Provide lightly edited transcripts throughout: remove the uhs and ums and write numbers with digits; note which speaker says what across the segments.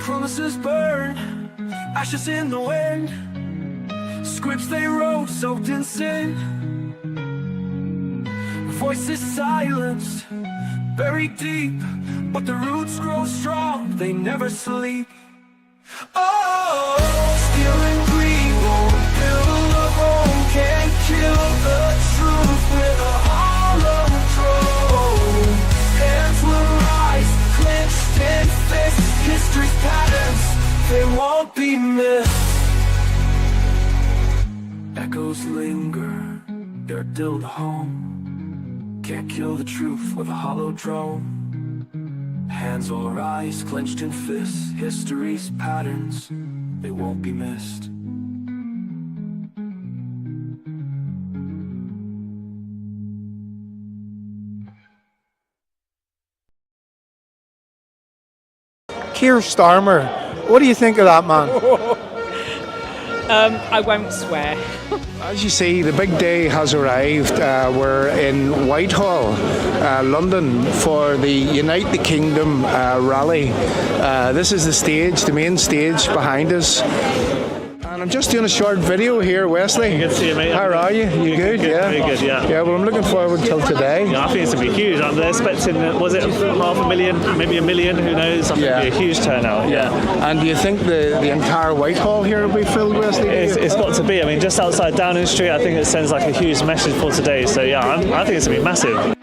Speaker 1: Promises burn, ashes in the wind. Scripts they wrote, soaked in sin. Voices silenced, buried deep, but the roots grow strong, they never sleep. Oh, steel and greed won't build a home, can't kill the truth with a hollow throne. Hands will rise, clenched in fists, history's patterns, they won't be missed. Echoes linger, they're drilled home. Can't kill the truth with a hollow drone. Hands will rise, clenched in fists, history's patterns, they won't be missed.
Speaker 2: Keir Starmer, what do you think of that man?
Speaker 3: I won't swear.
Speaker 2: As you see, the big day has arrived. We're in Whitehall, London, for the Unite the Kingdom rally. This is the stage, the main stage behind us. And I'm just doing a short video here, Wesley.
Speaker 4: Good to see you, mate.
Speaker 2: How are you? You good? Yeah.
Speaker 4: Very good, yeah.
Speaker 2: Yeah, well, I'm looking forward till today.
Speaker 4: Yeah, I think it's going to be huge. I'm expecting, was it 500,000, maybe 1 million, who knows? I think it'll be a huge turnout, yeah.
Speaker 2: And do you think the entire Whitehall here will be filled, Wesley?
Speaker 4: It's got to be. I mean, just outside Downing Street, I think it sends like a huge message for today. So, yeah, I think it's going to be massive.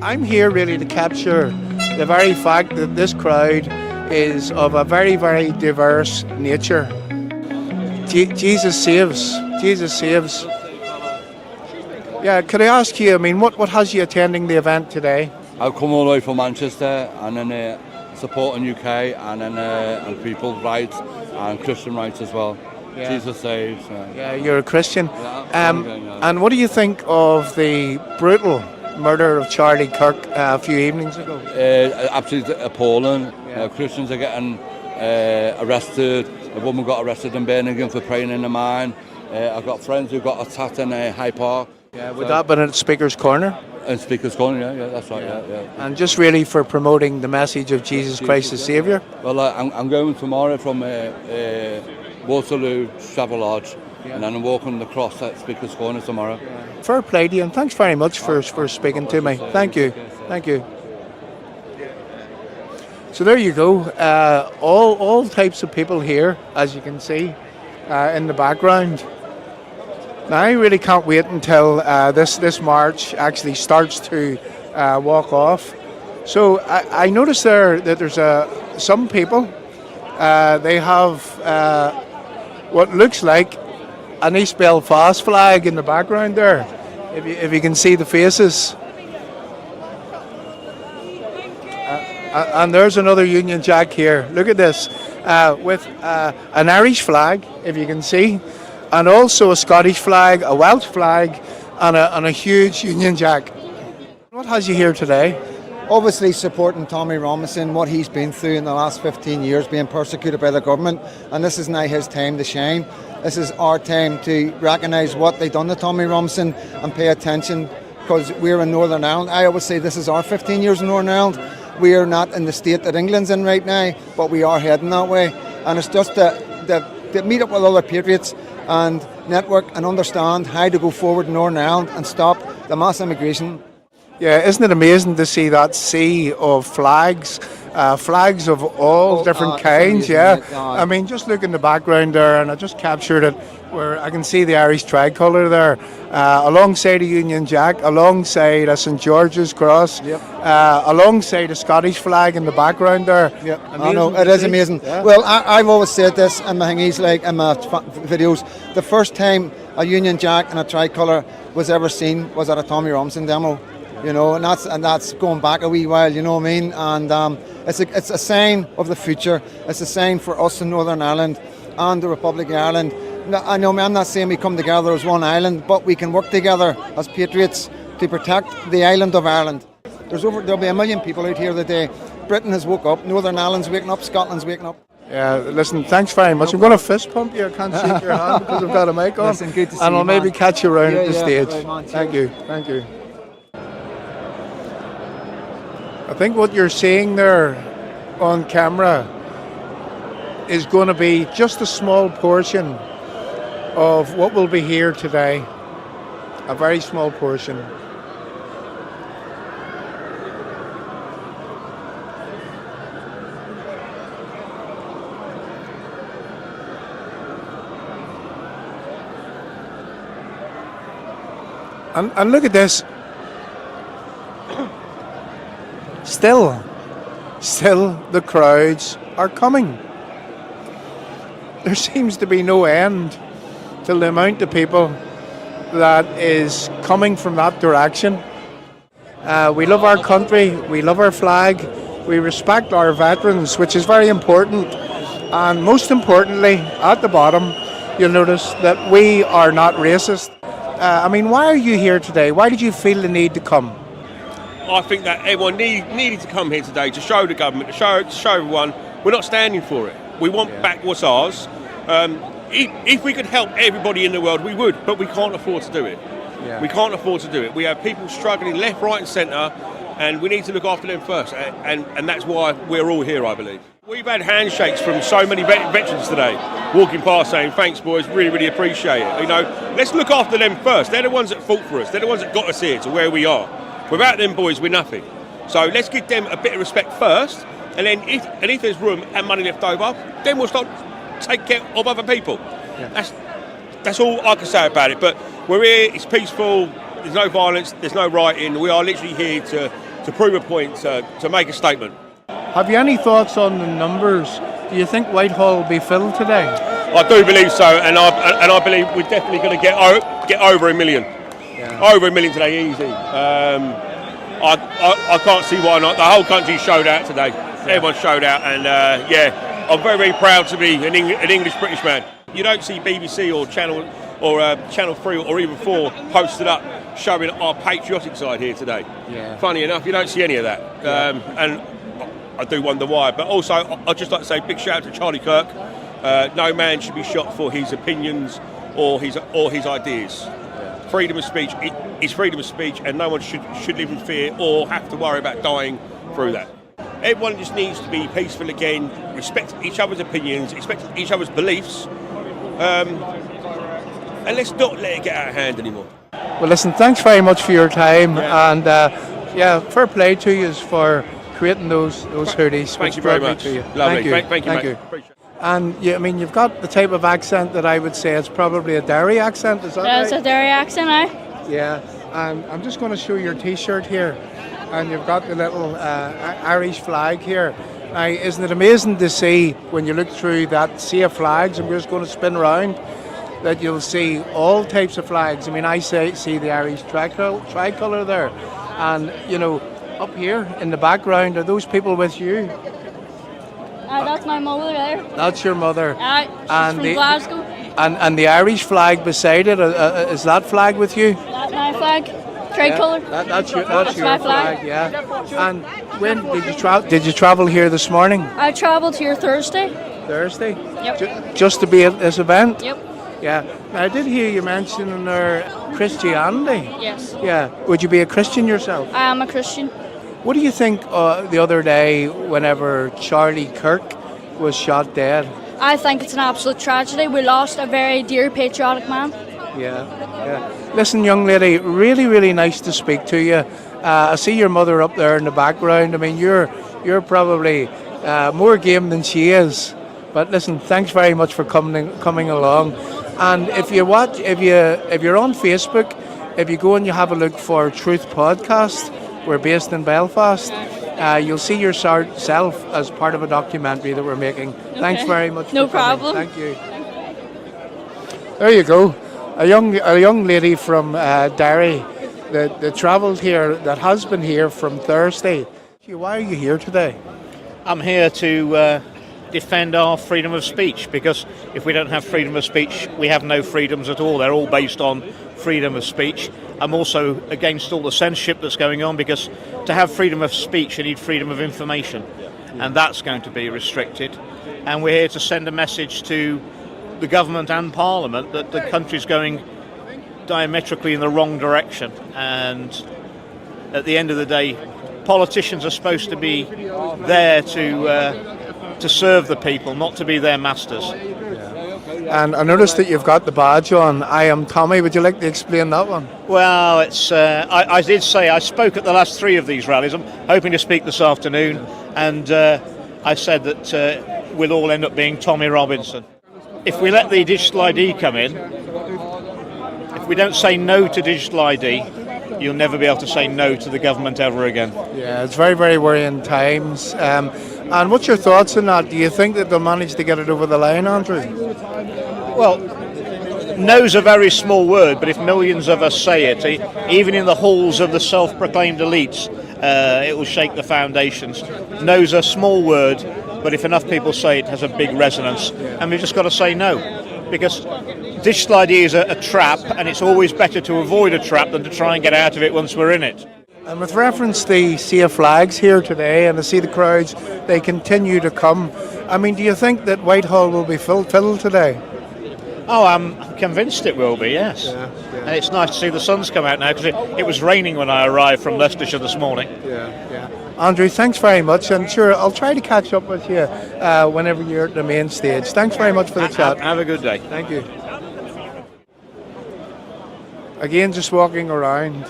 Speaker 2: I'm here really to capture the very fact that this crowd is of a very, very diverse nature. Jesus saves. Jesus saves. Yeah, could I ask you, I mean, what has you attending the event today?
Speaker 5: I've come all the way from Manchester and then supporting UK and then and people's rights and Christian rights as well.
Speaker 2: Yeah.
Speaker 5: Jesus saves.
Speaker 2: Yeah, you're a Christian.
Speaker 5: Yeah,
Speaker 2: and what do you think of the brutal murder of Charlie Kirk a few evenings ago?
Speaker 5: Absolutely appalling.
Speaker 2: Yeah.
Speaker 5: Christians are getting arrested. A woman got arrested in Birmingham for praying in the mine. I've got friends who got attacked in Hyde Park.
Speaker 2: Yeah, would that have been at Speaker's Corner?
Speaker 5: In Speaker's Corner, yeah, that's right, yeah.
Speaker 2: And just really for promoting the message of Jesus Christ as Saviour?
Speaker 5: Well, I'm going tomorrow from Waterloo Travelodge, and then I'm walking across at Speaker's Corner tomorrow.
Speaker 2: Fair play to you, and thanks very much for speaking to me. Thank you. Thank you. So there you go. All types of people here, as you can see in the background. Now I really can't wait until this march actually starts to walk off. So I noticed there that there's some people. They have what looks like an East Belfast flag in the background there, if you can see the faces. And there's another Union Jack here. Look at this, with an Irish flag, if you can see, and also a Scottish flag, a Welsh flag, and a huge Union Jack. What has you here today?
Speaker 6: Obviously supporting Tommy Robinson, what he's been through in the last 15 years, being persecuted by the government, and this is now his time to shine. This is our time to recognise what they've done to Tommy Robinson and pay attention, because we're in Northern Ireland. I always say this is our 15 years in Northern Ireland. We are not in the state that England's in right now, but we are heading that way. And it's just to meet up with other patriots and network and understand how to go forward in Northern Ireland and stop the mass immigration.
Speaker 2: Yeah, isn't it amazing to see that sea of flags? Flags of all different
Speaker 6: it's
Speaker 2: kinds,
Speaker 6: amazing,
Speaker 2: yeah.
Speaker 6: mate.
Speaker 2: I mean, just look in the background there, and I just captured it, where I can see the Irish tricolour there, alongside a Union Jack, alongside a St George's Cross,
Speaker 6: Yep.
Speaker 2: alongside a Scottish flag in the background there.
Speaker 6: Yep, I
Speaker 2: Amazing
Speaker 6: know,
Speaker 2: to
Speaker 6: it is
Speaker 2: see.
Speaker 6: amazing.
Speaker 2: Yeah.
Speaker 6: Well, I've always said this in my thingies, like in my videos, the first time a Union Jack and a tricolour was ever seen was at a Tommy Robinson demo, you know, and that's going back a wee while, you know what I mean? And it's a sign of the future. It's a sign for us in Northern Ireland and the Republic of Ireland. No, I know, I'm not saying we come together as one island, but we can work together as patriots to protect the island of Ireland. There'll be 1 million people out here today. Britain has woke up, Northern Ireland's waking up, Scotland's waking up.
Speaker 2: Yeah, listen, thanks very much. I'm going to fist pump you. I can't shake your hand because I've got a mic on.
Speaker 6: Listen, good to see
Speaker 2: and
Speaker 6: you,
Speaker 2: I'll maybe
Speaker 6: man.
Speaker 2: catch you around at the
Speaker 6: Yeah,
Speaker 2: stage.
Speaker 6: right, man.
Speaker 2: Thank
Speaker 6: Cheers.
Speaker 2: you. Thank you. I think what you're seeing there on camera is going to be just a small portion of what will be here today. A very small portion. And look at this. Still the crowds are coming. There seems to be no end to the amount of people that is coming from that direction. We love our country, we love our flag, we respect our veterans, which is very important. And most importantly, at the bottom, you'll notice that we are not racist. I mean, why are you here today? Why did you feel the need to come?
Speaker 3: I think that everyone needed to come here today to show the government, to show everyone we're not standing for it. We want back what's ours. If we could help everybody in the world, we would, but we can't afford to do it.
Speaker 2: Yeah.
Speaker 3: We can't afford to do it. We have people struggling left, right and centre, and we need to look after them first. And that's why we're all here, I believe. We've had handshakes from so many veterans today, walking past saying, thanks boys, really, really appreciate it. You know, let's look after them first. They're the ones that fought for us. They're the ones that got us here to where we are. Without them boys, we're nothing. So let's give them a bit of respect first, and then if there's room and money left over, then we'll start take care of other people. Yeah. That's all I can say about it. But we're here, it's peaceful, there's no violence, there's no rioting. We are literally here to prove a point, to make a statement.
Speaker 2: Have you any thoughts on the numbers? Do you think Whitehall will be filled today?
Speaker 3: I do believe so, and I believe we're definitely going to get over 1 million. Yeah. Over 1 million today, easy. I can't see why not. The whole country showed out today. Yeah. Everyone showed out, and I'm very, very proud to be an English British man. You don't see BBC or Channel 3 or even 4 posted up showing our patriotic side here today. Yeah. Funny enough, you don't see any of that, and I do wonder why. But also, I'd just like to say big shout out to Charlie Kirk. No man should be shot for his opinions or his ideas. Yeah. Freedom of speech is freedom of speech, and no one should live in fear or have to worry about dying through that. Everyone just needs to be peaceful again, respect each other's opinions, respect each other's beliefs, and let's not let it get out of hand anymore.
Speaker 2: Well, listen, thanks very much for your time, and fair play to you for creating those hoodies.
Speaker 3: Thank you very much.
Speaker 2: To you.
Speaker 3: Lovely.
Speaker 2: Thank you.
Speaker 3: Thank you. Appreciate it.
Speaker 2: And I mean, you've got the type of accent that I would say is probably a Derry accent. Is that right?
Speaker 7: It's a Derry accent, aye.
Speaker 2: Yeah. And I'm just going to show your T-shirt here, and you've got the little Irish flag here. Now, isn't it amazing to see when you look through that sea of flags? I'm just going to spin around. That you'll see all types of flags. I mean, I see the Irish tricolour there, and you know, up here in the background, are those people with you?
Speaker 7: That's my mother there.
Speaker 2: That's your mother.
Speaker 7: She's
Speaker 2: and
Speaker 7: from Glasgow.
Speaker 2: And the Irish flag beside it, is that flag with you?
Speaker 7: That's my flag. Tricolour.
Speaker 2: Yeah, that's your
Speaker 7: my
Speaker 2: flag. Yeah. And when did you travel here this morning?
Speaker 7: I travelled here Thursday.
Speaker 2: Thursday.
Speaker 7: Yep.
Speaker 2: Just to be at this event.
Speaker 7: Yep.
Speaker 2: Yeah. Now, I did hear you mentioning there Christianity.
Speaker 7: Yes.
Speaker 2: Yeah. Would you be a Christian yourself?
Speaker 7: I am a Christian.
Speaker 2: What do you think the other day whenever Charlie Kirk was shot dead?
Speaker 7: I think it's an absolute tragedy. We lost a very dear patriotic man.
Speaker 2: Yeah. Listen, young lady, really, really nice to speak to you. I see your mother up there in the background. I mean, you're probably more game than she is. But listen, thanks very much for coming along. And if you're on Facebook, if you go and you have a look for Truth Podcast, we're based in Belfast. You'll see yourself as part of a documentary that we're making. Okay. Thanks very much.
Speaker 7: No
Speaker 2: for coming.
Speaker 7: problem.
Speaker 2: Thank you. There you go. A young lady from Derry that travelled here, that has been here from Thursday. Why are you here today?
Speaker 8: I'm here to defend our freedom of speech, because if we don't have freedom of speech, we have no freedoms at all. They're all based on freedom of speech. I'm also against all the censorship that's going on, because to have freedom of speech, you need freedom of information, and that's going to be restricted. And we're here to send a message to the government and Parliament that the country's going diametrically in the wrong direction. And at the end of the day, politicians are supposed to be there to serve the people, not to be their masters.
Speaker 2: And I noticed that you've got the badge on. I am Tommy. Would you like to explain that one?
Speaker 8: Well, it's I did say I spoke at the last 3 of these rallies. I'm hoping to speak this afternoon, and I said that we'll all end up being Tommy Robinson. If we let the digital ID come in, if we don't say no to digital ID, you'll never be able to say no to the government ever again.
Speaker 2: Yeah, it's very, very worrying times. And what's your thoughts on that? Do you think that they'll manage to get it over the line, Andrew?
Speaker 8: Well, no's a very small word, but if millions of us say it, even in the halls of the self-proclaimed elites, it will shake the foundations. No's a small word, but if enough people say it, has a big resonance. And we've just got to say no, because digital ID is a trap, and it's always better to avoid a trap than to try and get out of it once we're in it.
Speaker 2: And with reference to the sea of flags here today, and I see the crowds, they continue to come. I mean, do you think that Whitehall will be filled today?
Speaker 8: Oh, I'm convinced it will be, yes. Yeah. And it's nice to see the sun's come out now, because it was raining when I arrived from Leicestershire this morning.
Speaker 2: Yeah. Andrew, thanks very much, and sure, I'll try to catch up with you whenever you're at the main stage. Thanks very much for the chat.
Speaker 8: Have a good day.
Speaker 2: Thank you. Again, just walking around,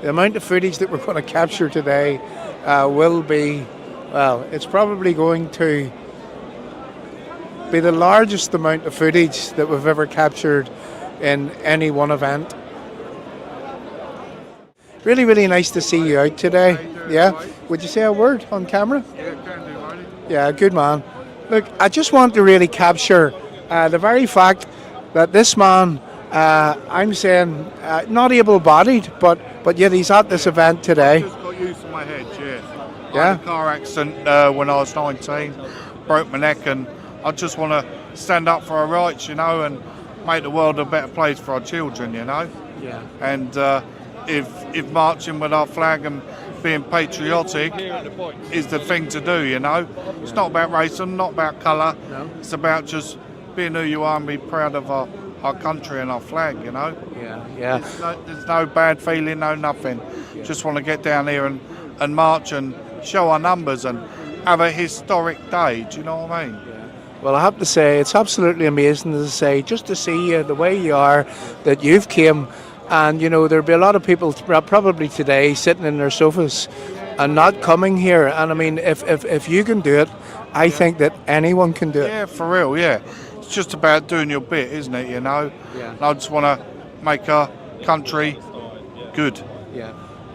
Speaker 2: the amount of footage that we're going to capture today will be, well, it's probably going to be the largest amount of footage that we've ever captured in any one event. Really, really nice to see you out today. Yeah? Would you say a word on camera? Yeah, good man. Look, I just want to really capture the very fact that this man, I'm saying, not able-bodied, but yet he's at this event today.
Speaker 9: I just got used to my head, yeah.
Speaker 2: Yeah?
Speaker 9: I had a car accident when I was 19, broke my neck, and I just want to stand up for our rights, you know, and make the world a better place for our children, you know.
Speaker 2: Yeah.
Speaker 9: And if marching with our flag and being patriotic is the thing to do, you know. It's not about racism, not about colour.
Speaker 2: No.
Speaker 9: It's about just being who you are and be proud of our country and our flag, you know.
Speaker 2: Yeah.
Speaker 9: There's no bad feeling, no nothing. Just want to get down here and march and show our numbers and have a historic day, do you know what I mean?
Speaker 2: Well, I have to say, it's absolutely amazing, as I say, just to see you the way you are, that you've came, and, you know, there'll be a lot of people probably today sitting in their sofas and not coming here. And, I mean, if you can do it, I think that anyone can do it.
Speaker 9: Yeah, for real, yeah. It's just about doing your bit, isn't it, you know?
Speaker 2: Yeah.
Speaker 9: And I just want to make our country good.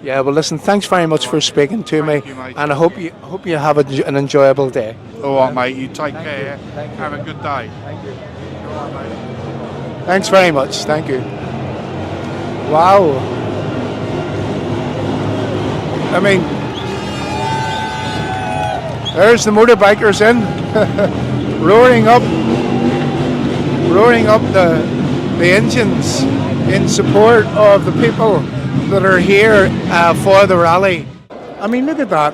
Speaker 2: Yeah, well, listen, thanks very much for speaking to me,
Speaker 9: you, mate.
Speaker 2: and I hope you have an enjoyable day.
Speaker 9: All right, mate, you take care. Have a good day.
Speaker 2: Thank you. Thanks very much. Thank you. Wow. I mean, there's the motorbikers in, roaring up the engines in support of the people that are here for the rally. I mean, look at that,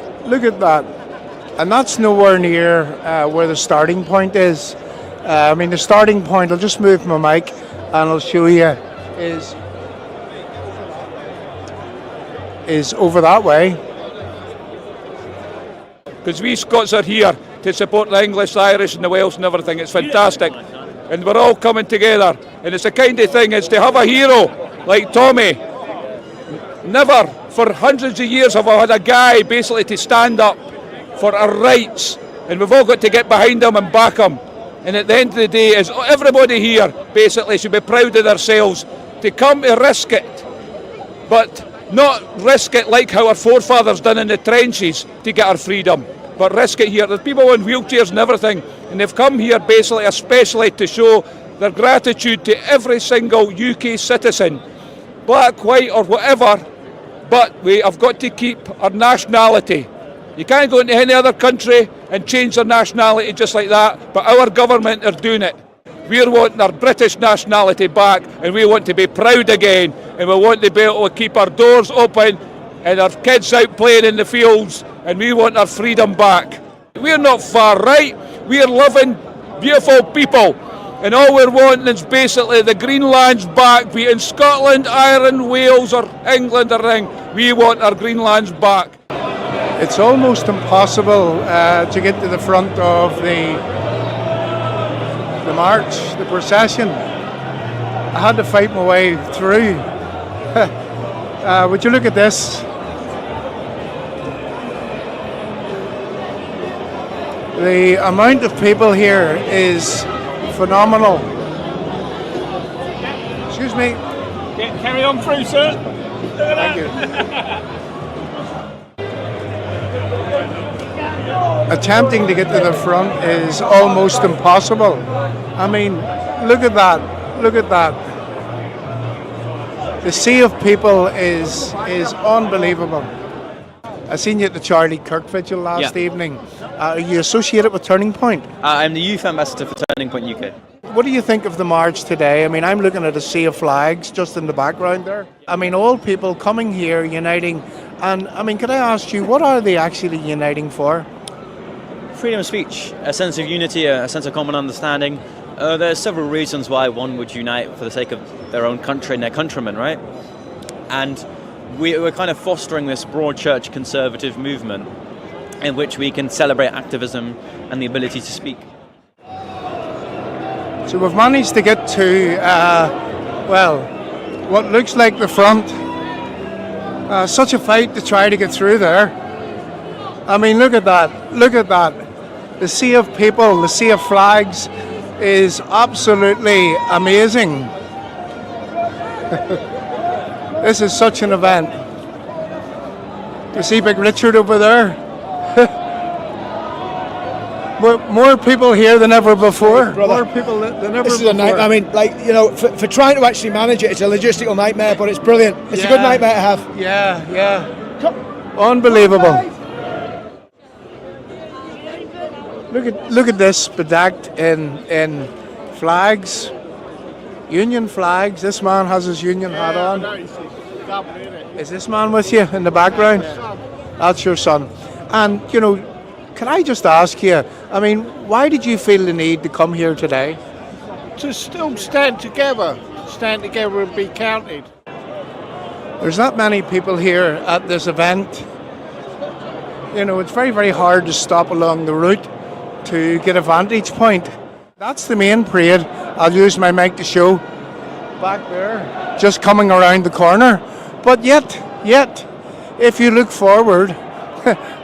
Speaker 2: and that's nowhere near where the starting point is. I mean, the starting point, I'll just move my mic and I'll show you, is over that way.
Speaker 10: Because we Scots are here to support the English, the Irish and the Welsh and everything. It's fantastic, and we're all coming together, and it's the kind of thing, is to have a hero like Tommy, never for hundreds of years have had a guy basically to stand up for our rights, and we've all got to get behind him and back him. And at the end of the day, is everybody here basically should be proud of themselves to come to risk it, but not risk it like how our forefathers done in the trenches to get our freedom, but risk it here. There's people in wheelchairs and everything, and they've come here basically especially to show their gratitude to every single UK citizen, black, white or whatever, but we have got to keep our nationality. You can't go into any other country and change their nationality just like that, but our government are doing it. We're wanting our British nationality back, and we want to be proud again, and we want to be able to keep our doors open and our kids out playing in the fields, and we want our freedom back. We're not far right, we're loving, beautiful people, and all we're wanting is basically the Greenlands back, be it in Scotland, Ireland, Wales or England or anything. We want our Greenlands back.
Speaker 2: It's almost impossible to get to the front of the march, the procession. I had to fight my way through. Would you look at this? The amount of people here is phenomenal. Excuse me.
Speaker 4: Carry on through, sir.
Speaker 2: Thank you. Attempting to get to the front is almost impossible. I mean, look at that. Look at that. The sea of people is unbelievable. I seen you at the Charlie Kirk vigil last evening. Are you associated with Turning Point?
Speaker 11: I'm the youth ambassador for Turning Point UK.
Speaker 2: What do you think of the march today? I mean, I'm looking at a sea of flags just in the background there. I mean, all people coming here, uniting. And I mean, could I ask you, what are they actually uniting for?
Speaker 11: Freedom of speech, a sense of unity, a sense of common understanding. There are several reasons why one would unite for the sake of their own country and their countrymen, right? And we're kind of fostering this broad church conservative movement in which we can celebrate activism and the ability to speak.
Speaker 2: So we've managed to get to, well, what looks like the front. Such a fight to try to get through there. I mean, look at that. Look at that. The sea of people, the sea of flags is absolutely amazing. This is such an event. You see Big Richard over there? More people here than ever before. More people than ever
Speaker 12: This is
Speaker 2: before.
Speaker 12: a night. I mean, like, you know, for trying to actually manage it, it's a logistical nightmare, but it's brilliant. It's a good nightmare to have.
Speaker 2: Yeah. Unbelievable. Look at this bedecked in flags, Union flags. This man has his Union hat on. Is this man with you in the background? That's your son. And you know, can I just ask you? I mean, why did you feel the need to come here today?
Speaker 13: To still stand together and be counted.
Speaker 2: There's not many people here at this event. You know, it's very, very hard to stop along the route to get a vantage point. That's the main parade. I'll use my mic to show. Back there, just coming around the corner. But yet, if you look forward,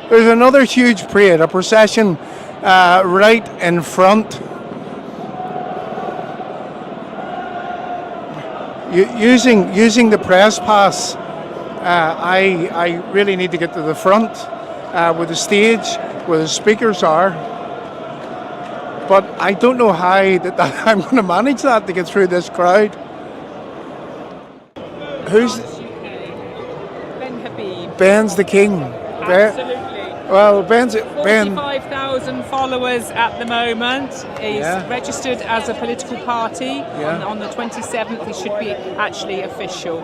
Speaker 2: there's another huge parade, a procession right in front. Using the press pass, I really need to get to the front with the stage, where the speakers are. But I don't know how that I'm going to manage that to get through this crowd. Who's
Speaker 14: Ben Habib?
Speaker 2: Ben's the king.
Speaker 14: Absolutely.
Speaker 2: Well, Ben.
Speaker 14: 45,000 followers at the moment. He's registered as a political party. On the 27th, he should be actually official.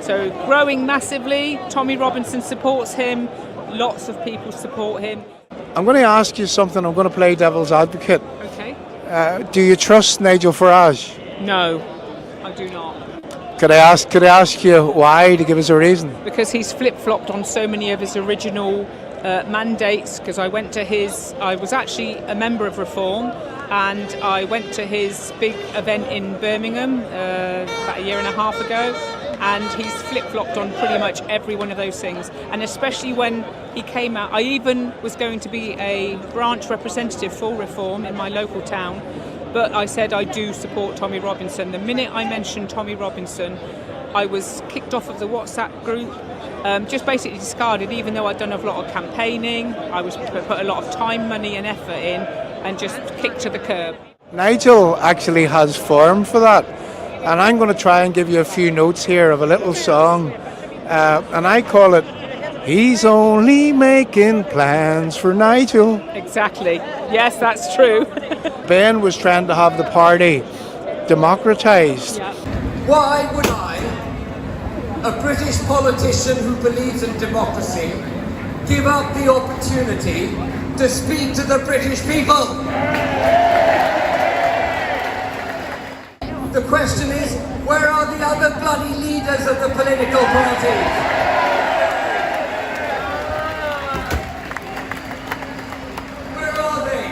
Speaker 14: So growing massively. Tommy Robinson supports him. Lots of people support him.
Speaker 2: I'm going to ask you something. I'm going to play devil's advocate.
Speaker 14: Okay.
Speaker 2: Do you trust Nigel Farage?
Speaker 14: No, I do not.
Speaker 2: Could I ask you why, to give us a reason?
Speaker 14: Because he's flip-flopped on so many of his original mandates. Because I was actually a member of Reform, and I went to his big event in Birmingham about a year and a half ago, and he's flip-flopped on pretty much every one of those things. And especially when he came out, I even was going to be a branch representative for Reform in my local town, but I said I do support Tommy Robinson. The minute I mentioned Tommy Robinson, I was kicked off of the WhatsApp group, just basically discarded, even though I'd done a lot of campaigning. I was put a lot of time, money and effort in, and just kicked to the curb.
Speaker 2: Nigel actually has form for that, and I'm going to try and give you a few notes here of a little song, and I call it "He's Only Making Plans for Nigel."
Speaker 14: Exactly. Yes, that's true.
Speaker 2: Ben was trying to have the party democratised.
Speaker 14: Yeah.
Speaker 15: Why would I, a British politician who believes in democracy, give up the opportunity to speak to the British people? The question is, where are the other bloody leaders of the political parties? Where are they?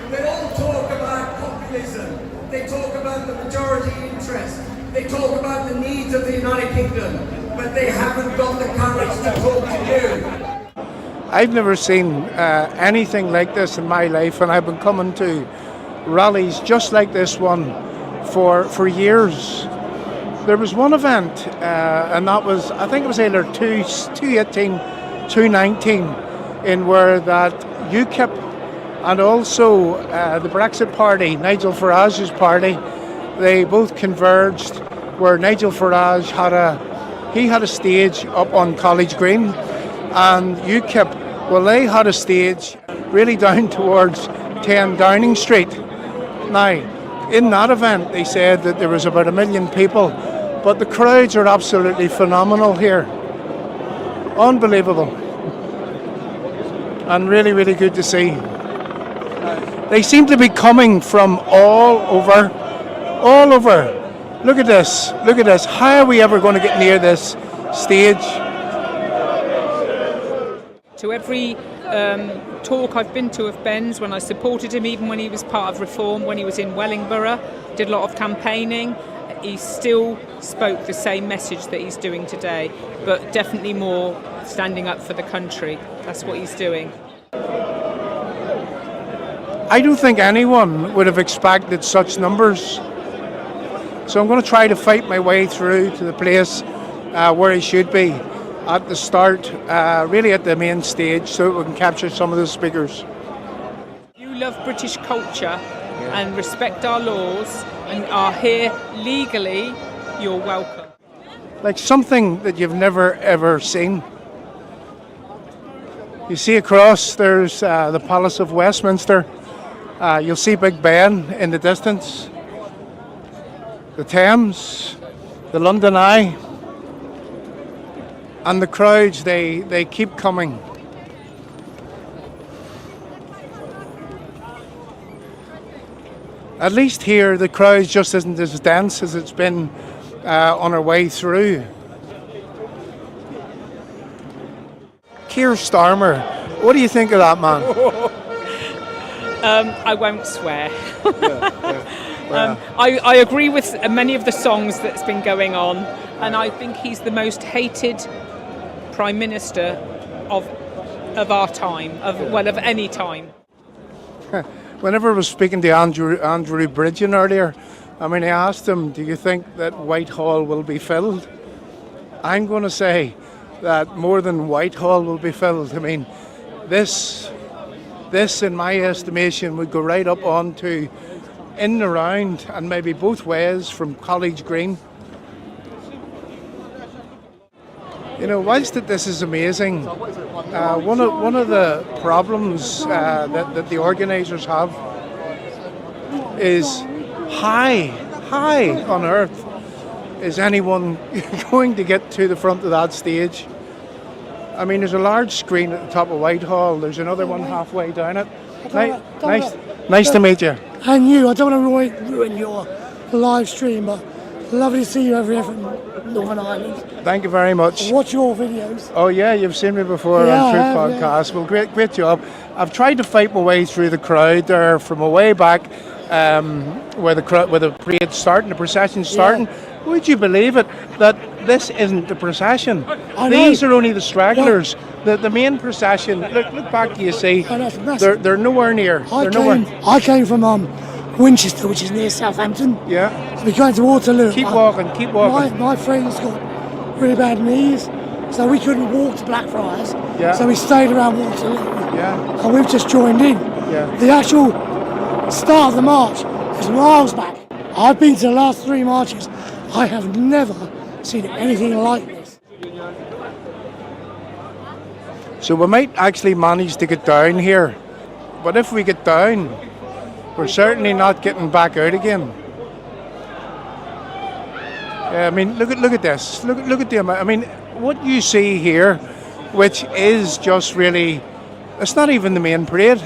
Speaker 15: They all talk about populism. They talk about the majority interest. They talk about the needs of the United Kingdom, but they haven't got the courage to talk to you.
Speaker 2: I've never seen anything like this in my life, and I've been coming to rallies just like this one for years. There was one event, and that was, I think it was either 2018, 2019, in where that UKIP and also the Brexit party, Nigel Farage's party, they both converged, where Nigel Farage had a stage up on College Green, and UKIP, well, they had a stage really down towards 10 Downing Street. Now, in that event, they said that there was about 1 million people, but the crowds are absolutely phenomenal here. Unbelievable. And really, really good to see. They seem to be coming from all over. Look at this, How are we ever going to get near this stage?
Speaker 14: To every talk I've been to of Ben's, when I supported him, even when he was part of Reform, when he was in Wellingborough, did a lot of campaigning, he still spoke the same message that he's doing today, but definitely more standing up for the country. That's what he's doing.
Speaker 2: I don't think anyone would have expected such numbers. So I'm going to try to fight my way through to the place where he should be at the start, really at the main stage, so that we can capture some of the speakers.
Speaker 14: You love British culture and respect our laws and are here legally, you're welcome.
Speaker 2: Like something that you've never ever seen. You see across, there's the Palace of Westminster. You'll see Big Ben in the distance. The Thames, the London Eye, and the crowds, they keep coming. At least here, the crowd just isn't as dense as it's been on our way through. Keir Starmer, what do you think of that man?
Speaker 14: I won't swear. I agree with many of the songs that's been going on, and I think he's the most hated Prime Minister of our time, of any time.
Speaker 2: Whenever I was speaking to Andrew Bridgen earlier, I mean, I asked him, do you think that Whitehall will be filled? I'm going to say that more than Whitehall will be filled. I mean, this in my estimation would go right up onto in and around and maybe both ways from College Green. You know, whilst that this is amazing, one of the problems that the organisers have is high on earth is anyone going to get to the front of that stage. I mean, there's a large screen at the top of Whitehall. There's another one halfway down it. Nice to meet you.
Speaker 16: And you, I don't want to ruin your live stream, but lovely to see you over here from Northern Ireland.
Speaker 2: Thank you very much.
Speaker 16: I watch your videos.
Speaker 2: Oh yeah, you've seen me before on Truth Podcast. Yeah. Well, great job. I've tried to fight my way through the crowd there from a way back where the parade's starting, the procession's starting. Would you believe it that this isn't the procession?
Speaker 16: I know.
Speaker 2: These are only the stragglers. The main procession. Look back. You see, they're nowhere near.
Speaker 16: I came from Winchester, which is near Southampton.
Speaker 2: Yeah.
Speaker 16: We're going to Waterloo.
Speaker 2: Keep walking. Keep walking.
Speaker 16: My friend's got really bad knees, so we couldn't walk to Blackfriars.
Speaker 2: Yeah.
Speaker 16: So we stayed around Waterloo.
Speaker 2: Yeah.
Speaker 16: And we've just joined in.
Speaker 2: Yeah.
Speaker 16: The actual start of the march is miles back. I've been to the last 3 marches. I have never seen anything like this.
Speaker 2: So we might actually manage to get down here, but if we get down, we're certainly not getting back out again. I mean, look at this. Look at the amount. I mean, what you see here, which is just really, it's not even the main parade.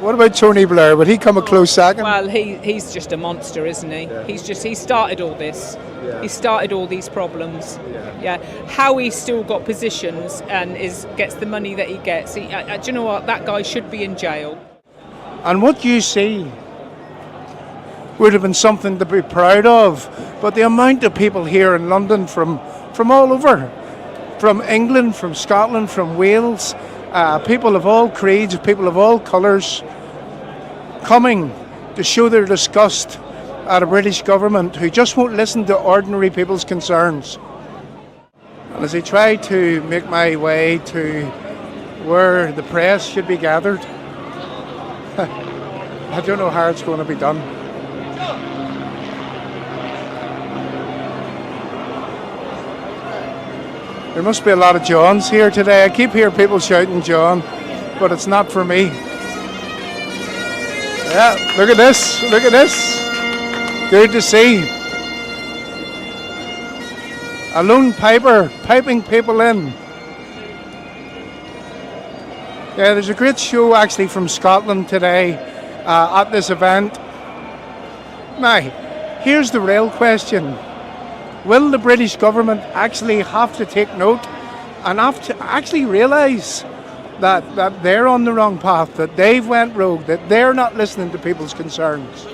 Speaker 2: What about Tony Blair? Would he come a close second?
Speaker 14: Well, he's just a monster, isn't he?
Speaker 2: Yeah.
Speaker 14: He started all this.
Speaker 2: Yeah.
Speaker 14: He started all these problems. Yeah. How he still got positions and gets the money that he gets. Do you know what? That guy should be in jail.
Speaker 2: And what you see would have been something to be proud of. But the amount of people here in London from all over, from England, from Scotland, from Wales, people of all creeds, people of all colours, coming to show their disgust at a British government who just won't listen to ordinary people's concerns. And as I try to make my way to where the press should be gathered, I don't know how it's going to be done. There must be a lot of Johns here today. I keep hearing people shouting John, but it's not for me. Yeah, look at this. Look at this. Good to see. A lone piper piping people in. Yeah, there's a great show actually from Scotland today at this event. Now, here's the real question. Will the British government actually have to take note and have to actually realise that they're on the wrong path, that they've went rogue, that they're not listening to people's concerns?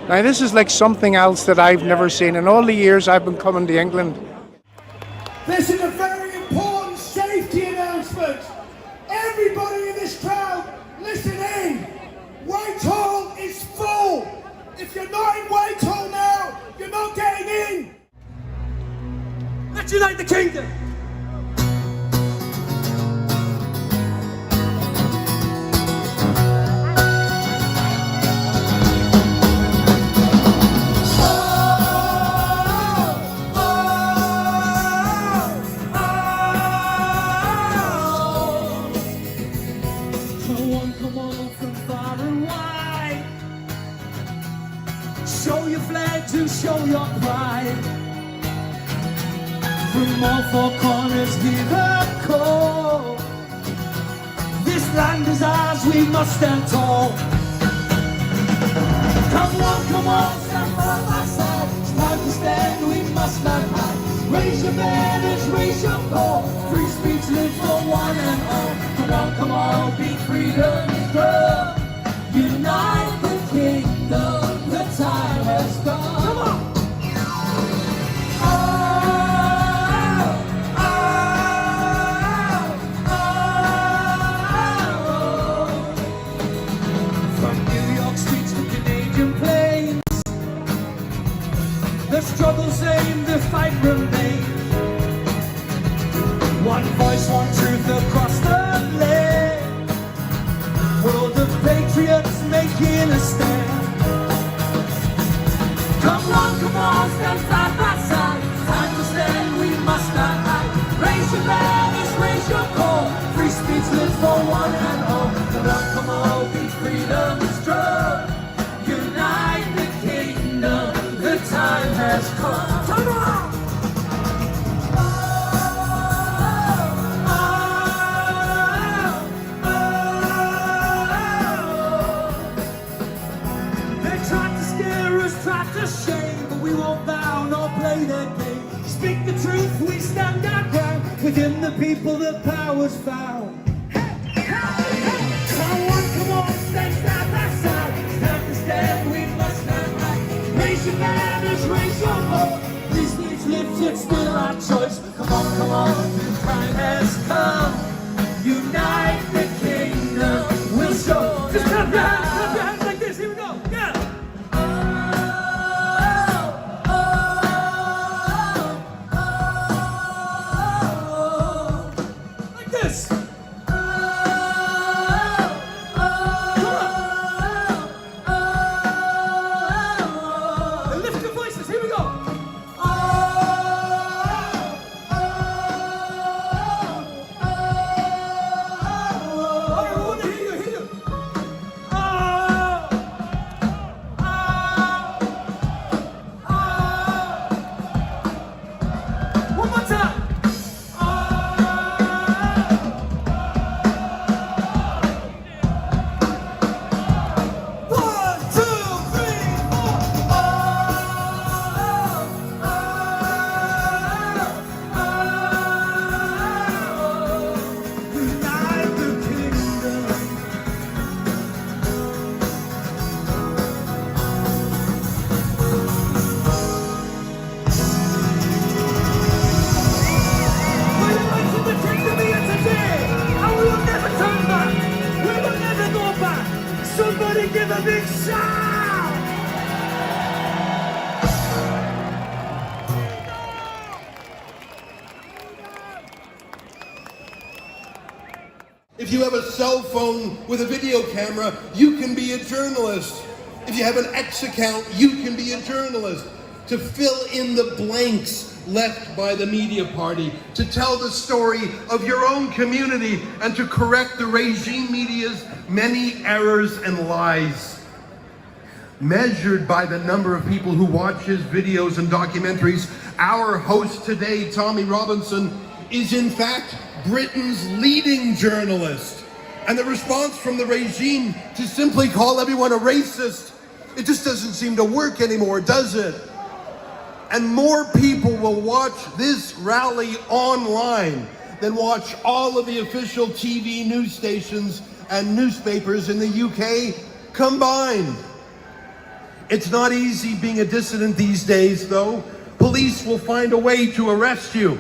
Speaker 2: Now, this is like something else that I've never seen in all the years I've been coming to England.
Speaker 15: This is a very important safety announcement. Everybody in this crowd, listen in. Whitehall is full. If you're not in Whitehall now, you're not getting in. Let's unite the kingdom.
Speaker 1: Come on from far and wide. Show your flag to show your pride. From all four corners hear the call. This land is ours, we must stand tall. Come on, stand by my side. It's time to stand, we must not hide. Raise your banners, raise your call. Free speech live for one and all. Come on, be freedom's girl. Unite the kingdom, the time has come. Come on! From New York streets to Canadian plains, the struggle's aim, the fight remains. One voice, one truth across the land. World of patriots making a stand. Come on, stand side by side. Time to stand, we must not hide. Raise your banners, raise your call. Free speech lives for one and all. Come on, be freedom's drum. Unite the kingdom, the time has come. Come on! Tried to shame, but we won't bow nor play their game. Speak the truth, we stand our ground. Within the people, the power's found. Come on, stand side by side. It's time to stand, we must not hide. Raise your man.
Speaker 15: big shout!
Speaker 17: If you have a cell phone with a video camera, you can be a journalist. If you have an X account, you can be a journalist. To fill in the blanks left by the media party, to tell the story of your own community, and to correct the regime media's many errors and lies. Measured by the number of people who watch his videos and documentaries, our host today, Tommy Robinson, is in fact Britain's leading journalist. And the response from the regime to simply call everyone a racist, it just doesn't seem to work anymore, does it? And more people will watch this rally online than watch all of the official TV news stations and newspapers in the UK combined. It's not easy being a dissident these days, though. Police will find a way to arrest you.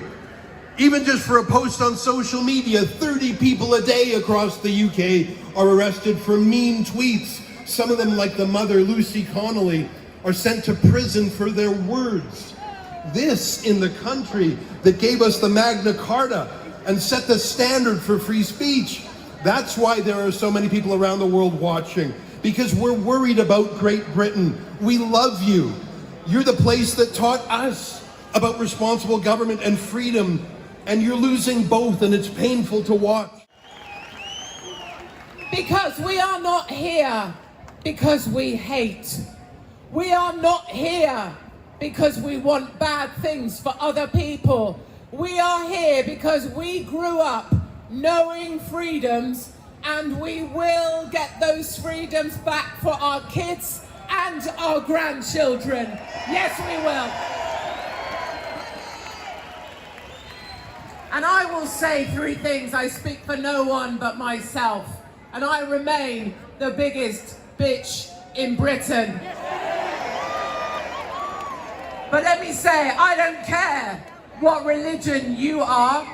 Speaker 17: Even just for a post on social media, 30 people a day across the UK are arrested for mean tweets. Some of them, like the mother, Lucy Connolly, are sent to prison for their words. This in the country that gave us the Magna Carta and set the standard for free speech. That's why there are so many people around the world watching, because we're worried about Great Britain. We love you. You're the place that taught us about responsible government and freedom, and you're losing both, and it's painful to watch.
Speaker 18: Because we are not here because we hate. We are not here because we want bad things for other people. We are here because we grew up knowing freedoms, and we will get those freedoms back for our kids and our grandchildren. Yes, we will. And I will say three things. I speak for no one but myself. And I remain the biggest bitch in Britain. But let me say, I don't care what religion you are.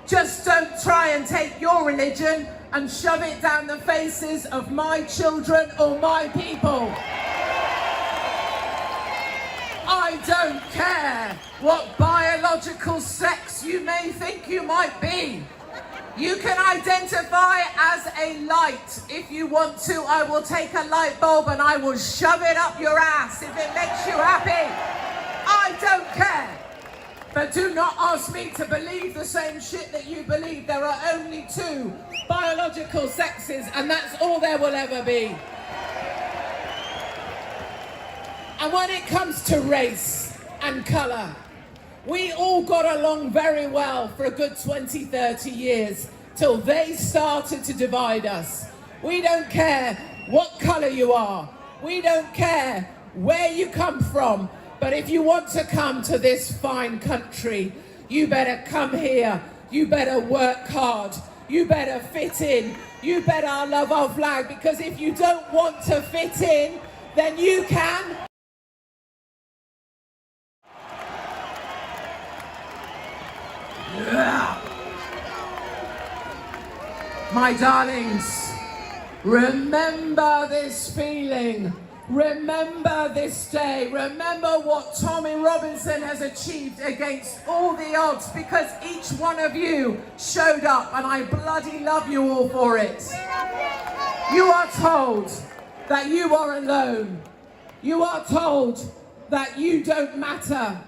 Speaker 18: Just don't try and take your religion and shove it down the faces of my children or my people. I don't care what biological sex you may think you might be. You can identify as a light. If you want to, I will take a light bulb and I will shove it up your ass if it makes you happy. I don't care. But do not ask me to believe the same shit that you believe. There are only two biological sexes, and that's all there will ever be. And when it comes to race and colour, we all got along very well for a good 20, 30 years till they started to divide us. We don't care what colour you are. We don't care where you come from. But if you want to come to this fine country, you better come here. You better work hard. You better fit in. You better love our flag, because if you don't want to fit in, then you can. My darlings, remember this feeling. Remember this day. Remember what Tommy Robinson has achieved against all the odds, because each one of you showed up, and I bloody love you all for it. You are told that you are alone. You are told that you don't matter.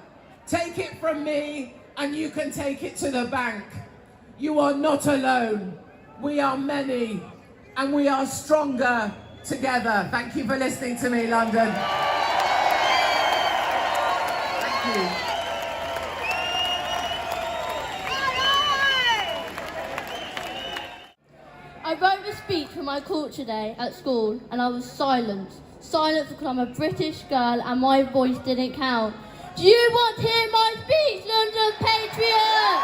Speaker 18: Take it from me, and you can take it to the bank. You are not alone. We are many, and we are stronger together. Thank you for listening to me, London. Thank you.
Speaker 19: I wrote a speech for my culture day at school, and I was silent. Silent because I'm a British girl and my voice didn't count. Do you want to hear my speech, London Patriot?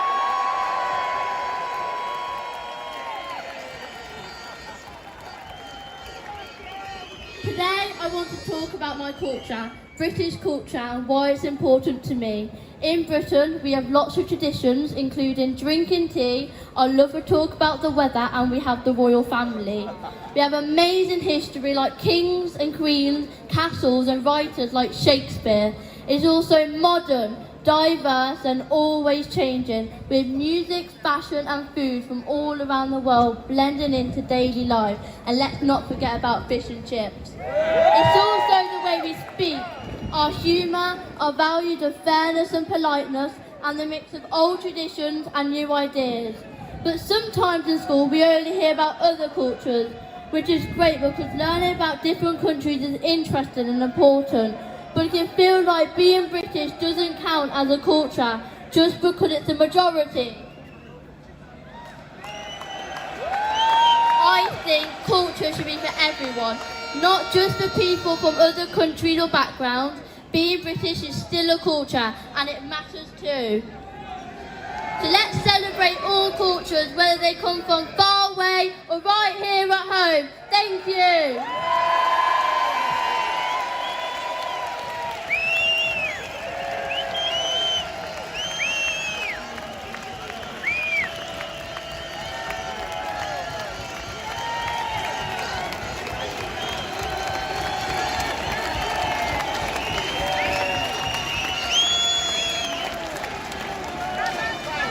Speaker 19: Today I want to talk about my culture British culture and why it's important to me. In Britain, we have lots of traditions, including drinking tea, our love for talk about the weather, and we have the royal family. We have amazing history like kings and queens, castles and writers like Shakespeare. It's also modern, diverse and always changing, with music, fashion and food from all around the world blending into daily life. And let's not forget about fish and chips. It's also the way we speak, our humour, our values of fairness and politeness, and the mix of old traditions and new ideas. But sometimes in school we only hear about other cultures, which is great because learning about different countries is interesting and important. But it can feel like being British doesn't count as a culture just because it's a majority. I think culture should be for everyone, not just for people from other countries or backgrounds. Being British is still a culture and it matters too. So let's celebrate all cultures, whether they come from far away or right here at home. Thank you.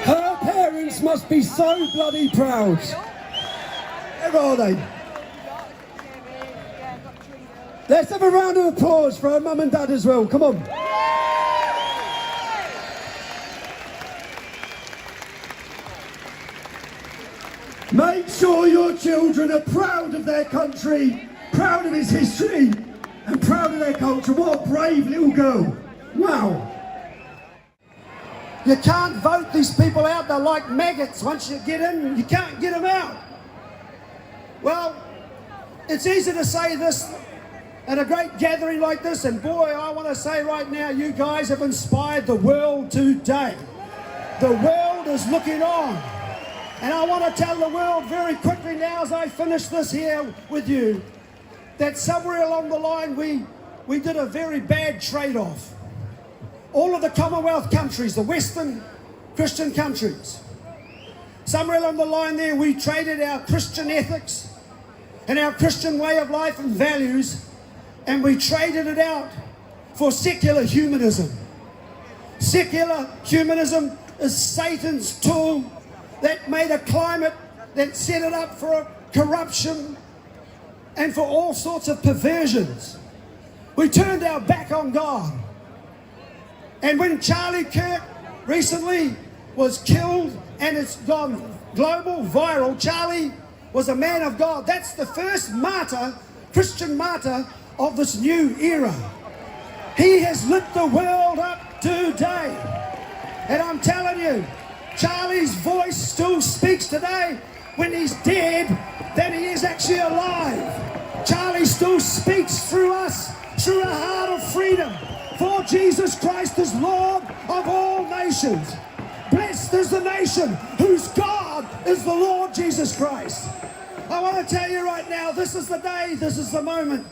Speaker 15: Her parents must be so bloody proud. Where are they? Let's have a round of applause for her mum and dad as well. Come on. Make sure your children are proud of their country, proud of its history, and proud of their culture. What a brave little girl. Wow. You can't vote these people out. They're like maggots. Once you get in, you can't get them out. Well, it's easy to say this at a great gathering like this, and boy, I want to say right now, you guys have inspired the world today. The world is looking on. And I want to tell the world very quickly now as I finish this here with you, that somewhere along the line we did a very bad trade-off. All of the Commonwealth countries, the Western Christian countries, somewhere along the line there we traded our Christian ethics and our Christian way of life and values, and we traded it out for secular humanism. Secular humanism is Satan's tool that made a climate that set it up for corruption and for all sorts of perversions. We turned our back on God. And when Charlie Kirk recently was killed and it's gone global, viral, Charlie was a man of God. That's the first martyr, Christian martyr of this new era. He has lit the world up today. And I'm telling you, Charlie's voice still speaks today when he's dead than he is actually alive. Charlie still speaks through us, through a heart of freedom. For Jesus Christ is Lord of all nations. Blessed is the nation whose God is the Lord Jesus Christ. I want to tell you right now, this is the day, this is the moment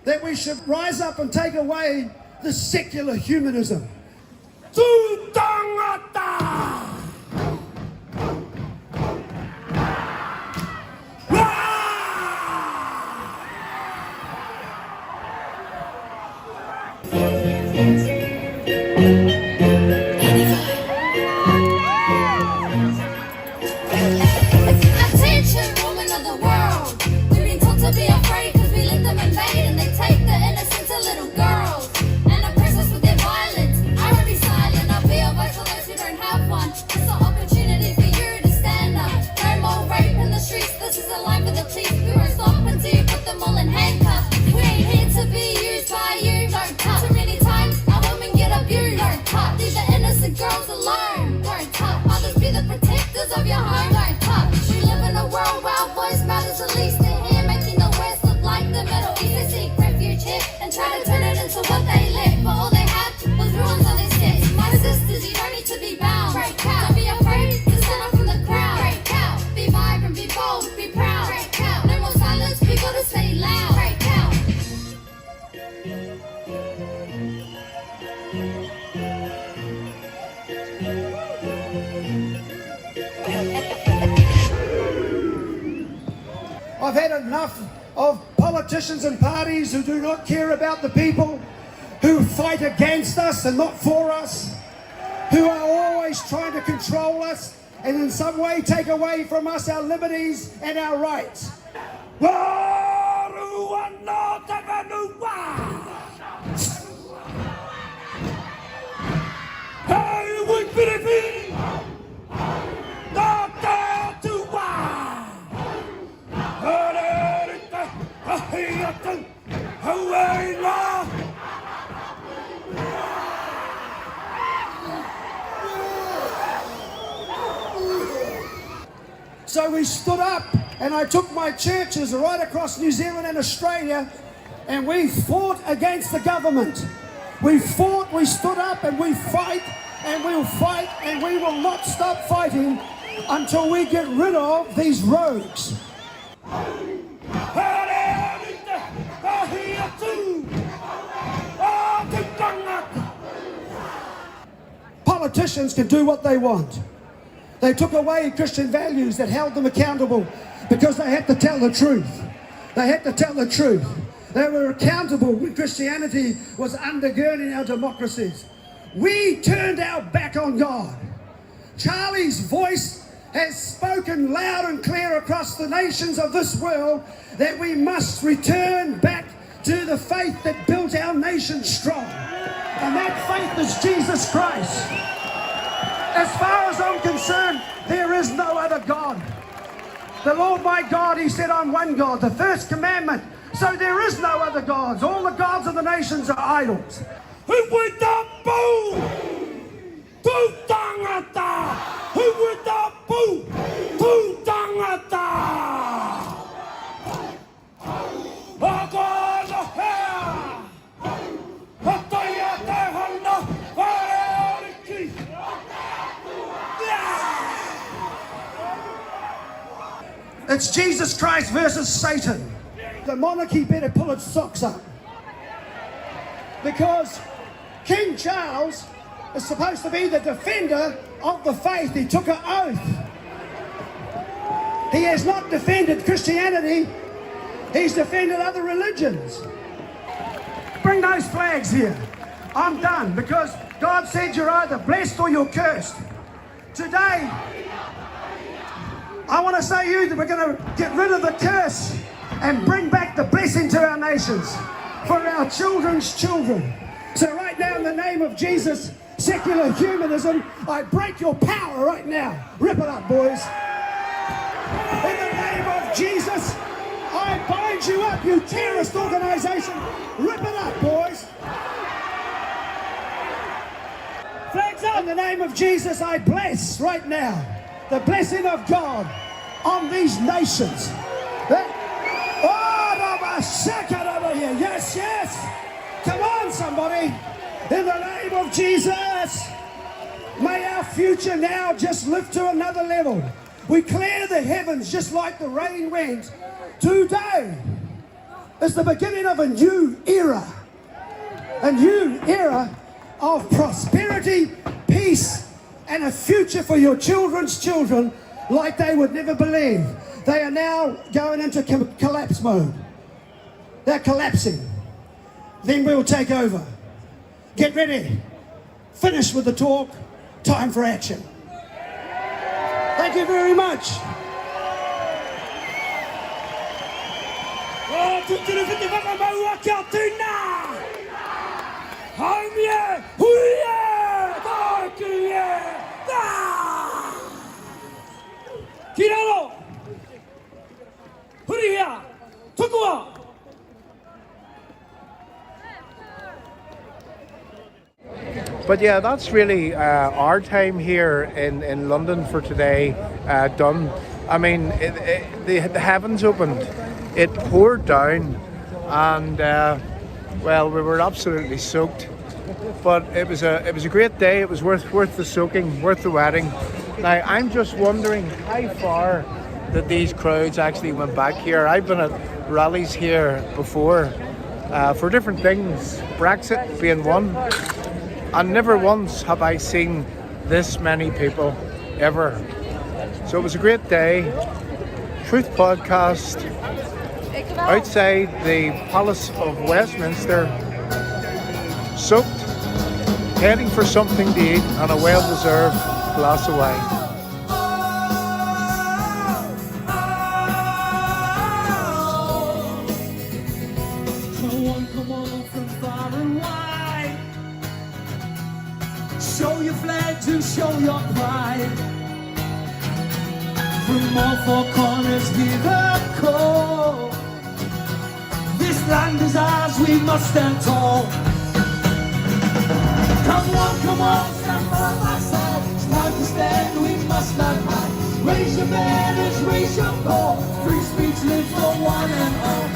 Speaker 15: that we should rise up and take away this secular humanism. Tutangata!
Speaker 20: Attention, woman of the world. We've been taught to be afraid because we let them invade, and they take the innocence of little girls and oppress us with their violence. I will be silent, I'll be over
Speaker 12: I've had enough of politicians and parties who do not care about the people, who fight against us and not for us, who are always trying to control us and in some way take away from us our liberties and our rights. So we stood up, and I took my churches right across New Zealand and Australia, and we fought against the government. We fought, we stood up, and we fight, and we'll fight, and we will not stop fighting until we get rid of these rogues. Politicians can do what they want. They took away Christian values that held them accountable because they had to tell the truth. They had to tell the truth. They were accountable when Christianity was undergirding our democracies. We turned our back on God. Charlie's voice has spoken loud and clear across the nations of this world that we must return back to the faith that built our nation strong. And that faith is Jesus Christ. As far as I'm concerned, there is no other God. The Lord my God, he said, I'm one God, the first commandment. So there is no other gods. All the gods of the nations are idols. Who would the boo? Tu tangata. Who would the boo? Tu tangata. It's Jesus Christ versus Satan. The monarchy better pull its socks up. Because King Charles is supposed to be the defender of the faith. He took an oath. He has not defended Christianity. He's defended other religions. Bring those flags here. I'm done because God said you're either blessed or you're cursed. Today, I want to say to you that we're going to get rid of the curse and bring back the blessing to our nations for our children's children. So right now, in the name of Jesus, secular humanism, I break your power right now. Rip it up, boys. In the name of Jesus, I bind you up, you terrorist organization. Rip it up, boys. Flags up. In the name of Jesus, I bless right now the blessing of God on these nations. Yes, yes. Come on, somebody. In the name of Jesus, may our future now just lift to another level. We clear the heavens just like the rain went. Today is the beginning of a new era. A new era of prosperity, peace, and a future for your children's children like they would never believe. They are now going into collapse mode. They're collapsing. Then we'll take over. Get ready. Finish with the talk. Time for action. Thank you very much.
Speaker 2: But yeah, that's really our time here in London for today done. I mean, the heavens opened, it poured down, and well, we were absolutely soaked. But it was a great day. It was worth the soaking, worth the wetting. Now I'm just wondering how far that these crowds actually went back here. I've been at rallies here before for different things, Brexit being one. And never once have I seen this many people, ever. So it was a great day. Truth podcast outside the Palace of Westminster, soaked, heading for something to eat and a well-deserved glass of wine.
Speaker 1: Come on from far and wide. Show your flag to show your pride. From all four corners hear the call. This land is ours, we must stand tall. Come on, stand by my side. It's time to stand, we must not hide. Raise your banners, raise your call. Free speech lives for one and all.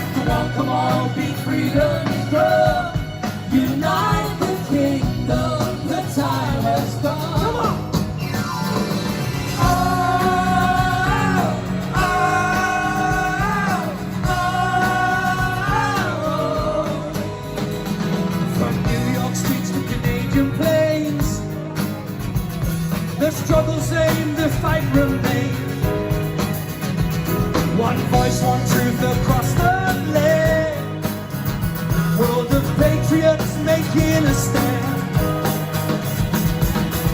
Speaker 1: Come on, be freedom's grow. Unite the kingdom, the time has come. Come on! From New York streets to Canadian plains, the struggle's aim, the fight remains. One voice, one truth across the land. World of patriots making a stand.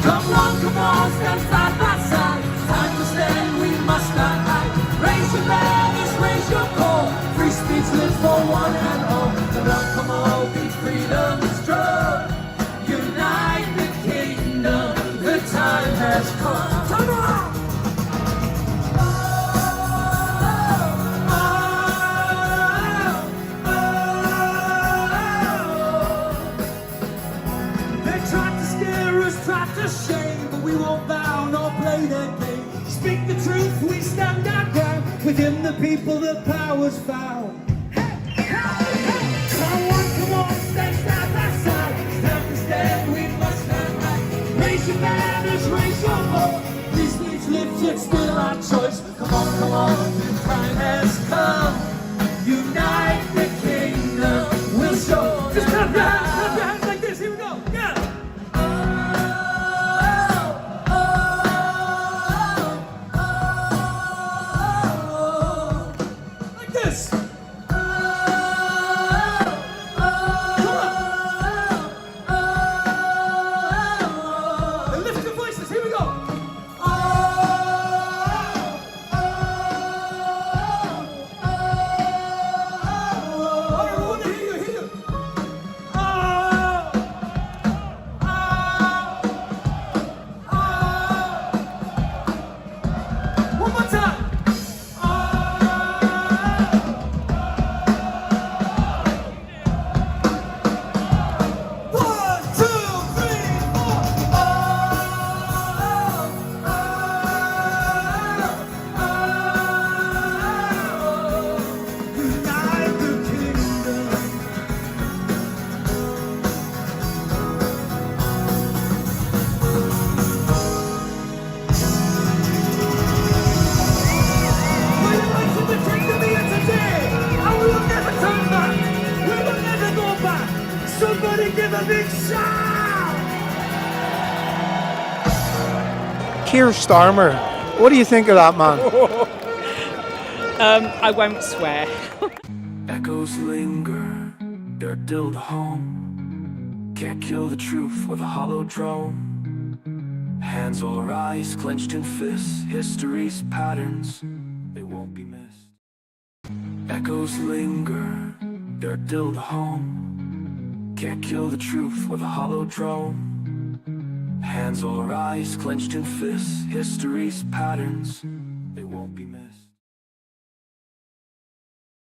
Speaker 1: Come on, stand side by side. Time to stand, we must not hide. Raise your banners, raise your call. Free speech lives for one and all. Come on, be freedom's drum. Unite the kingdom, the time has come. Come on! Tried to shame, but we won't bow nor play their game. Speak the truth, we stand our ground. Within the people, the power's found. Hey, come on, stand side by side. It's time to stand, we must stand right. Raise your banners, raise your vote. These speech lives, yet still our choice. Come on, the time has come. Unite the kingdom, we'll show. Just clap your hands like this, here we go, yeah.
Speaker 2: Keir Starmer, what do you think of that man?
Speaker 14: I won't swear.
Speaker 1: Echoes linger, they're still the home. Can't kill the truth with a hollow drone. Hands all rise, clenched in fists. History's patterns, they won't be missed. Echoes linger, they're still the home. Can't kill the truth with a hollow drone. Hands all rise, clenched in fists. History's patterns,